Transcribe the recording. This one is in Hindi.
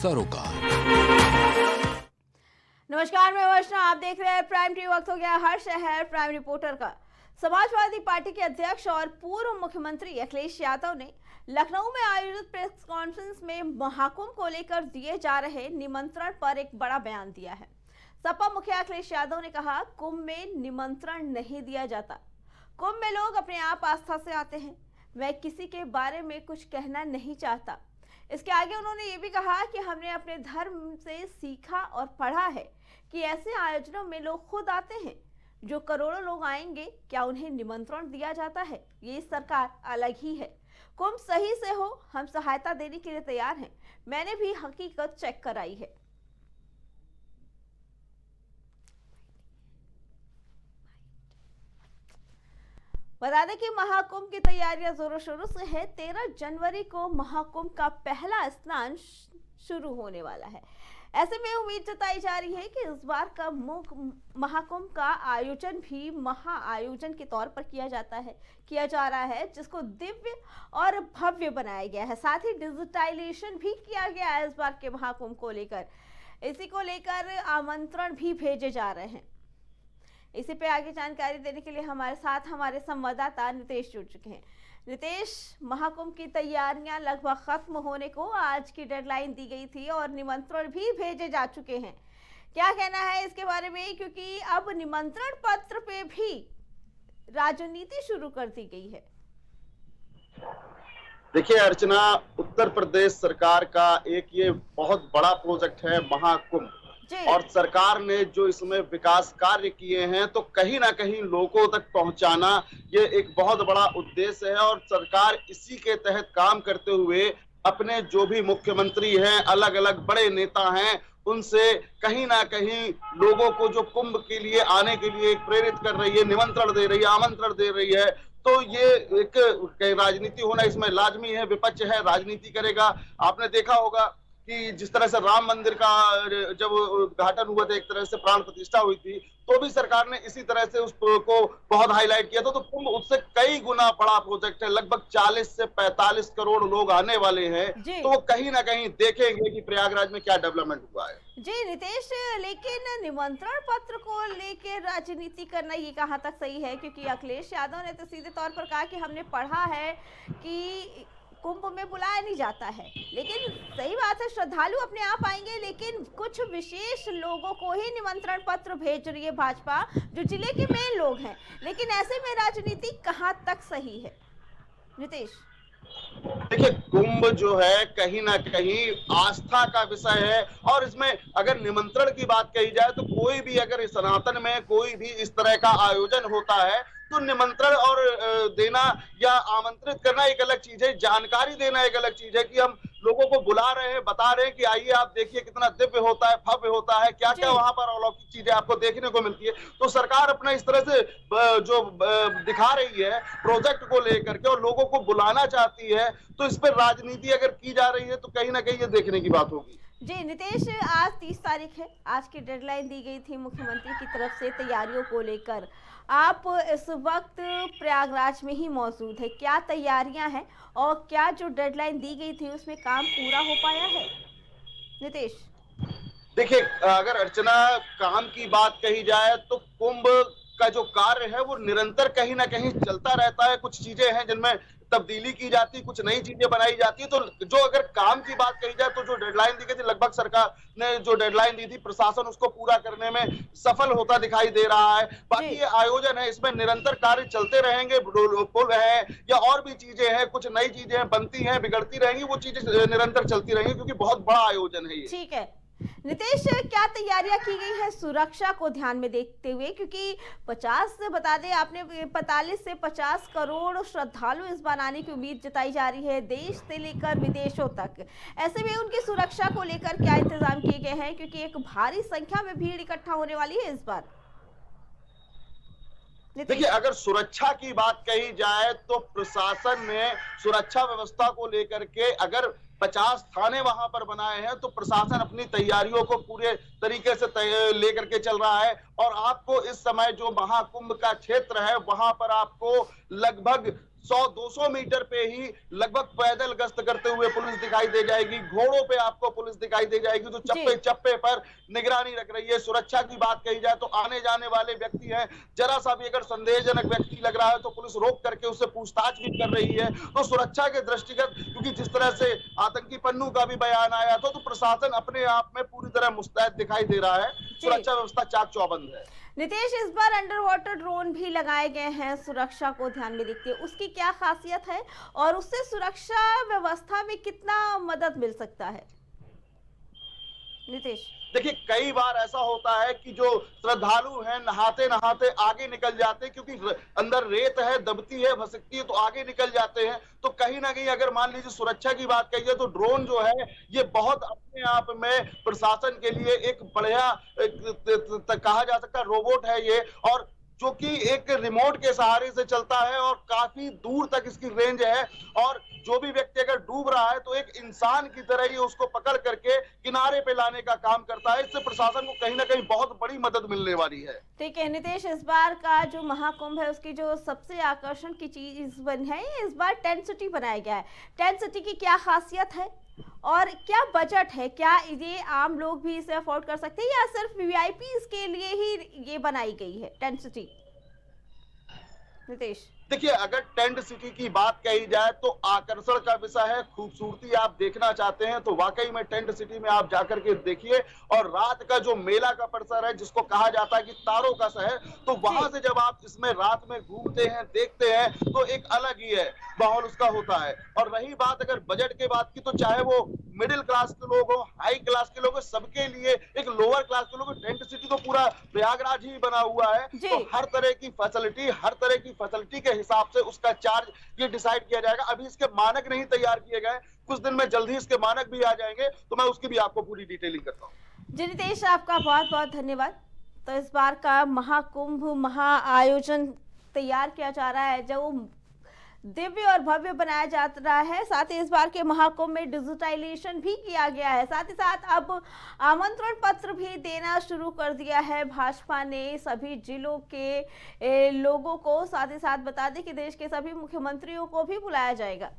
सरोकार। नमस्कार, मैं वर्षा, आप देख रहे हैं प्राइम टीवी। वक्त हो गया हर शहर प्राइम रिपोर्टर का। समाजवादी पार्टी के अध्यक्ष और पूर्व मुख्यमंत्री अखिलेश यादव ने लखनऊ में आयोजित प्रेस कॉन्फ्रेंस में महाकुंभ को लेकर दिए जा रहे निमंत्रण पर एक बड़ा बयान दिया है। सपा मुखिया अखिलेश यादव ने कहा, कुंभ में निमंत्रण नहीं दिया जाता। कुंभ में लोग अपने आप आस्था से आते हैं। मैं किसी के बारे में कुछ कहना नहीं चाहता। इसके आगे उन्होंने ये भी कहा कि हमने अपने धर्म से सीखा और पढ़ा है कि ऐसे आयोजनों में लोग खुद आते हैं। जो करोड़ों लोग आएंगे, क्या उन्हें निमंत्रण दिया जाता है? ये सरकार अलग ही है। कुंभ सही से हो, हम सहायता देने के लिए तैयार हैं। मैंने भी हकीकत चेक कराई है। बता दें कि महाकुंभ की तैयारियां जोरों शोरों से है। 13 जनवरी को महाकुंभ का पहला स्नान शुरू होने वाला है। ऐसे में उम्मीद जताई जा रही है कि इस बार का महाकुंभ का आयोजन भी महा आयोजन के तौर पर किया जा रहा है, जिसको दिव्य और भव्य बनाया गया है। साथ ही डिजिटाइजेशन भी किया गया है इस बार के महाकुंभ को लेकर। इसी को लेकर आमंत्रण भी भेजे जा रहे हैं। इसी पे आगे जानकारी देने के लिए हमारे साथ हमारे संवाददाता नितेश जुड़ चुके हैं। नितेश, महाकुंभ की तैयारियां लगभग खत्म होने को आज की डेडलाइन दी गई थी और निमंत्रण भी भेजे जा चुके हैं। क्या कहना है इसके बारे में, क्योंकि अब निमंत्रण पत्र पे भी राजनीति शुरू कर दी गई है? देखिए अर्चना, उत्तर प्रदेश सरकार का एक ये बहुत बड़ा प्रोजेक्ट है महाकुंभ, और सरकार ने जो इसमें विकास कार्य किए हैं तो कहीं ना कहीं लोगों तक पहुंचाना ये एक बहुत बड़ा उद्देश्य है। और सरकार इसी के तहत काम करते हुए अपने जो भी मुख्यमंत्री हैं, अलग अलग बड़े नेता हैं, उनसे कहीं ना कहीं लोगों को जो कुंभ के लिए आने के लिए प्रेरित कर रही है, निमंत्रण दे रही है, आमंत्रण दे रही है। तो ये एक राजनीति होना इसमें लाजमी है। विपक्ष है, राजनीति करेगा। आपने देखा होगा कि जिस तरह से राम मंदिर का जब उद्घाटन हुआ था, एक तरह से प्राण प्रतिष्ठा हुई थी, तो भी सरकार ने इसी तरह से उसको बहुत हाईलाइट किया था। तो कुंभ उससे कई गुना बड़ा प्रोजेक्ट है। लगभग 40 से 45 करोड़ लोग आने वाले हैं। तो वो कहीं ना कहीं देखेंगे कि प्रयागराज में क्या डेवलपमेंट हुआ है। जी नितेश, लेकिन निमंत्रण पत्र को लेकर राजनीति करना ये कहाँ तक सही है? क्योंकि अखिलेश यादव ने तो सीधे तौर पर कहा कि हमने पढ़ा है कि कुंभ में बुलाया नहीं जाता है। लेकिन सही बात है, श्रद्धालु अपने आप आएंगे, लेकिन कुछ विशेष लोगों को ही निमंत्रण पत्र भेज रही है भाजपा, जो जिले के मेन लोग हैं। लेकिन ऐसे में राजनीति कहां तक सही है नितेश? देखिए, कुंभ जो है कहीं ना कहीं आस्था का विषय है। और इसमें अगर निमंत्रण की बात कही जाए तो कोई भी अगर सनातन में कोई भी इस तरह का आयोजन होता है तो निमंत्रण और देना या आमंत्रित करना एक अलग चीज है, जानकारी देना एक अलग चीज है कि हम लोगों को बुला रहे हैं, बता रहे हैं कि आइए आप देखिए कितना दिव्य होता है, भव्य होता है, क्या क्या वहां पर अलौकिक चीजें आपको देखने को मिलती है। तो सरकार अपना इस तरह से जो दिखा रही है प्रोजेक्ट को लेकर के और लोगों को बुलाना चाहती है, तो इस पर राजनीति अगर की जा रही है तो कहीं ना कहीं ये देखने की बात होगी। जी नितेश, आज 30 तारीख है, आज की डेडलाइन दी गई थी मुख्यमंत्री की तरफ से तैयारियों को लेकर। आप इस वक्त प्रयागराज में ही मौजूद है। क्या तैयारियां हैं और क्या जो डेडलाइन दी गई थी उसमें काम पूरा हो पाया है नितेश? देखिए, अगर अर्चना काम की बात कही जाए तो कुंभ का जो कार्य है वो निरंतर कहीं ना कहीं चलता रहता है। कुछ चीजें हैं जिनमें तब्दीली की जाती है, कुछ नई चीजें बनाई जाती है। तो जो अगर काम की बात कही जाए तो जो डेडलाइन दी गई थी, लगभग सरकार ने जो डेडलाइन दी थी, प्रशासन उसको पूरा करने में सफल होता दिखाई दे रहा है। बाकी ये आयोजन है, इसमें निरंतर कार्य चलते रहेंगे। पुल है या और भी चीजें हैं, कुछ नई चीजें बनती हैं, बिगड़ती रहेंगी, वो चीजें निरंतर चलती रहेंगी, क्योंकि बहुत बड़ा आयोजन है ये। ठीक है नितेश, क्या तैयारियां की गई है सुरक्षा को ध्यान में देखते हुए? क्योंकि 50 से बता दें आपने 45 से 50 करोड़ श्रद्धालु इस बार आने की उम्मीद जताई जा रही है, देश से लेकर विदेशों तक। ऐसे में उनकी सुरक्षा को लेकर क्या इंतजाम किए गए हैं? क्योंकि एक भारी संख्या में भीड़ इकट्ठा होने वाली है इस बार। देखिए, अगर सुरक्षा की बात कही जाए तो प्रशासन ने सुरक्षा व्यवस्था को लेकर के अगर 50 थाने वहां पर बनाए हैं तो प्रशासन अपनी तैयारियों को पूरे तरीके से लेकर के चल रहा है। और आपको इस समय जो महाकुंभ का क्षेत्र है वहां पर आपको लगभग 100-200 मीटर पे ही लगभग पैदल गश्त करते हुए पुलिस दिखाई दे जाएगी, घोड़ों पे आपको पुलिस दिखाई दे जाएगी, जो चप्पे चप्पे पर निगरानी रख रही है। सुरक्षा की बात कही जाए तो आने जाने वाले व्यक्ति हैं, जरा सा भी अगर संदेहजनक व्यक्ति लग रहा है तो पुलिस रोक करके उससे पूछताछ भी कर रही है। तो सुरक्षा के दृष्टिगत, क्योंकि जिस तरह से आतंकी पन्नू का भी बयान आया था, तो प्रशासन अपने आप में पूरी तरह मुस्तैद दिखाई दे रहा है। सुरक्षा व्यवस्था चाक चौबंद है। नितेश, इस बार अंडर वाटर ड्रोन भी लगाए गए हैं सुरक्षा को ध्यान में रखते हुए, उसकी क्या खासियत है और उससे सुरक्षा व्यवस्था में कितना मदद मिल सकता है नितेश? देखिए, कई बार ऐसा होता है कि जो श्रद्धालु हैं नहाते नहाते आगे निकल जाते हैं, क्योंकि अंदर रेत है, दबती है, भसकती है, तो आगे निकल जाते हैं। तो कहीं ना कहीं अगर मान लीजिए सुरक्षा की बात कही जाए तो ड्रोन जो है ये बहुत अपने आप में प्रशासन के लिए एक बढ़िया कहा जा सकता है रोबोट है ये, और जो कि एक रिमोट के सहारे से चलता है और काफी दूर तक इसकी रेंज है, और जो भी व्यक्ति अगर डूब रहा है तो एक इंसान की तरह ही उसको पकड़ करके किनारे पे लाने का काम करता है। इससे प्रशासन को कहीं ना कहीं बहुत बड़ी मदद मिलने वाली है। ठीक है नितेश, इस बार का जो महाकुंभ है उसकी जो सबसे आकर्षण की चीज बन है, इस बार टेंट सिटी बनाया गया है। टेंट सिटी की क्या खासियत है और क्या बजट है? क्या ये आम लोग भी इसे अफोर्ड कर सकते हैं या सिर्फ वीआईपी के लिए ही ये बनाई गई है टेंट सिटी नितेश? देखिए, अगर टेंट सिटी की बात कही जाए तो आकर्षण का विषय है, खूबसूरती आप देखना चाहते हैं तो वाकई में टेंट सिटी में आप जाकर के देखिए। और रात का जो मेला का परिसर है, जिसको कहा जाता है कि तारों का शहर, तो वहां से जब आप इसमें रात में घूमते हैं, देखते हैं, तो एक अलग ही है माहौल उसका होता है। और रही बात अगर बजट के बात की, तो चाहे वो मिडिल क्लास के लोग हो, हाई क्लास के लोग हो, सबके लिए, एक लोअर क्लास के लोग, टेंट सिटी तो पूरा प्रयागराज ही बना हुआ है। तो हर तरह की फैसिलिटी के हिसाब से उसका चार्ज ये डिसाइड किया जाएगा। अभी इसके मानक नहीं तैयार किए गए, कुछ दिन में जल्दी इसके मानक भी आ जाएंगे, तो मैं उसकी भी आपको पूरी डिटेलिंग करता हूँ। जी नितेश, आपका बहुत बहुत धन्यवाद। तो इस बार का महाकुंभ महा आयोजन तैयार किया जा रहा है, जो दिव्य और भव्य बनाया जा रहा है। साथ ही इस बार के महाकुंभ में डिजिटाइजेशन भी किया गया है। साथ ही साथ अब आमंत्रण पत्र भी देना शुरू कर दिया है भाजपा ने सभी जिलों के लोगों को। साथ ही साथ बता दें कि देश के सभी मुख्यमंत्रियों को भी बुलाया जाएगा।